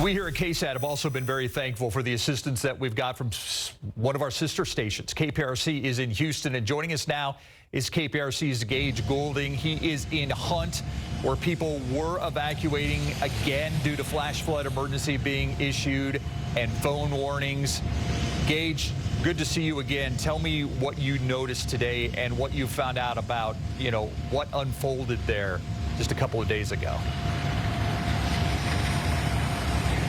We here at KSAT have also been very thankful for the assistance that we've got from one of our sister stations. KPRC is in Houston, and joining us now is KPRC's Gage Goulding. He is in Hunt, where people were evacuating again due to flash flood emergency being issued and phone warnings. Gage, good to see you again. Tell me what you noticed today and what you found out about, what unfolded there just a couple of days ago.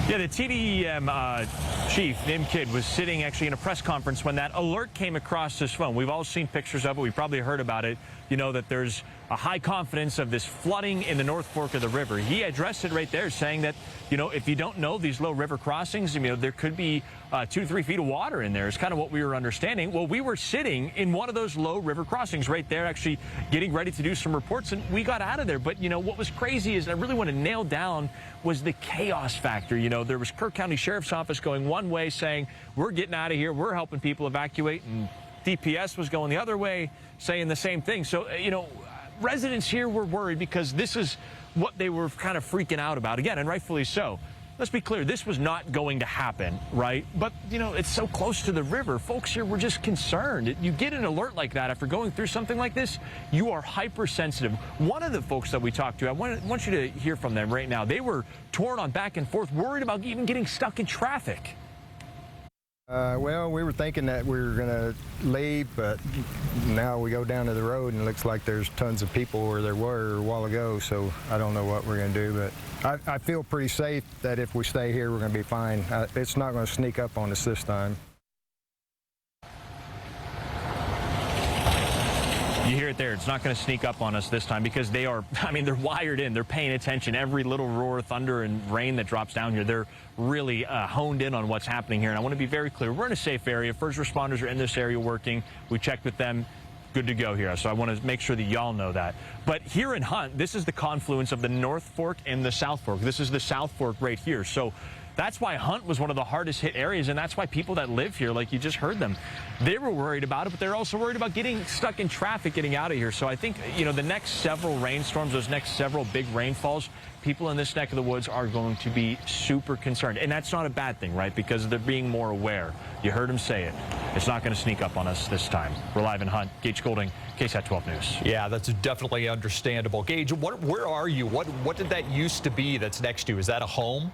Yeah, the TDEM chief, Nim Kidd, was sitting actually in a press conference when that alert came across his phone. We've all seen pictures of it. We probably heard about it. You know that there's a high confidence of this flooding in the North Fork of the river. He addressed it right there, saying that, if you don't know these low river crossings, there could be 2 to 3 feet of water in there. It's kind of what we were understanding. Well, we were sitting in one of those low river crossings right there, actually getting ready to do some reports, and we got out of there. But, what was crazy is, I really want to nail down, was the chaos factor. There was Kirk County Sheriff's Office going one way, saying, we're getting out of here, we're helping people evacuate, and DPS was going the other way, saying the same thing. So, residents here were worried because this is what they were kind of freaking out about. Again, and rightfully so. Let's be clear, this was not going to happen, right? But, it's so close to the river. Folks here were just concerned. You get an alert like that after going through something like this, you are hypersensitive. One of the folks that we talked to, I want you to hear from them right now. They were torn on back and forth, worried about even getting stuck in traffic. Well, we were thinking that we were going to leave, but now we go down to the road and it looks like there's tons of people where there were a while ago, so I don't know what we're going to do, but I feel pretty safe that if we stay here, we're going to be fine. It's not going to sneak up on us this time. You hear it there. It's not going to sneak up on us this time because they are, they're wired in. They're paying attention. Every little roar, thunder, and rain that drops down here, they're really honed in on what's happening here. And I want to be very clear. We're in a safe area. First responders are in this area working. We checked with them. Good to go here. So I want to make sure that y'all know that. But here in Hunt, this is the confluence of the North Fork and the South Fork. This is the South Fork right here. So that's why Hunt was one of the hardest hit areas, and that's why people that live here, like you just heard them, they were worried about it, but they're also worried about getting stuck in traffic, getting out of here. So I think, the next several rainstorms, those next several big rainfalls, people in this neck of the woods are going to be super concerned. And that's not a bad thing, right? Because they're being more aware. You heard him say it. It's not going to sneak up on us this time. We're live in Hunt. Gage Goulding, KSAT 12 News. Yeah, that's definitely understandable. Gage, where are you? What did that used to be that's next to you? Is that a home?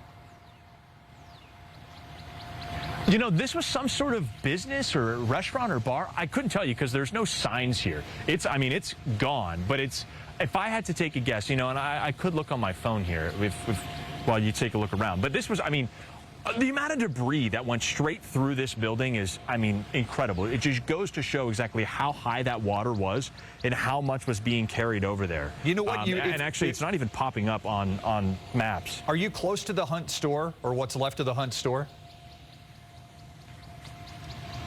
This was some sort of business or restaurant or bar. I couldn't tell you because there's no signs here. It's gone, but if I had to take a guess, and I could look on my phone here while you take a look around. But this was, the amount of debris that went straight through this building is, incredible. It just goes to show exactly how high that water was and how much was being carried over there. You know what? It's not even popping up on maps. Are you close to the Hunt store or what's left of the Hunt store?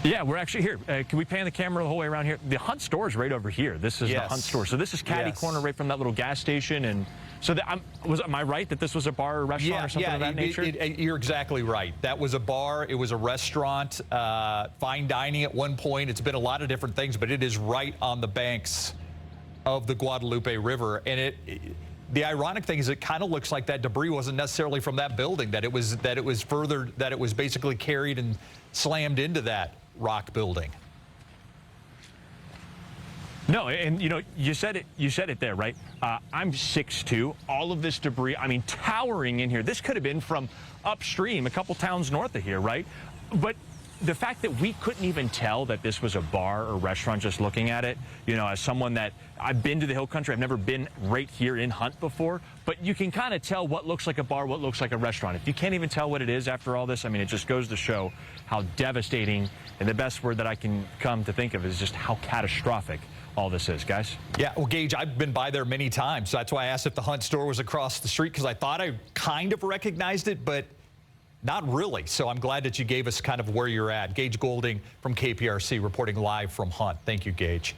Yeah, we're actually here. Can we pan the camera the whole way around here? The Hunt store is right over here. This is the Hunt store. So this is catty corner right from that little gas station. And so am I right that this was a bar or restaurant or something of that nature? You're exactly right. That was a bar. It was a restaurant, fine dining at one point. It's been a lot of different things, but it is right on the banks of the Guadalupe River. And the ironic thing is it kind of looks like that debris wasn't necessarily from that building, that it was basically carried and slammed into that rock building. No, and you said it there, right? I'm 6'2". All of this debris, towering in here. This could have been from upstream, a couple towns north of here, right? But the fact that we couldn't even tell that this was a bar or restaurant just looking at it, as someone that I've been to the Hill Country, I've never been right here in Hunt before, but you can kind of tell what looks like a bar, what looks like a restaurant. If you can't even tell what it is after all this, it just goes to show how devastating, and the best word that I can come to think of is just how catastrophic all this is, guys. Yeah, well, Gage, I've been by there many times, so that's why I asked if the Hunt store was across the street, because I thought I kind of recognized it, but not really. So I'm glad that you gave us kind of where you're at. Gage Goulding from KPRC reporting live from Hunt. Thank you, Gage.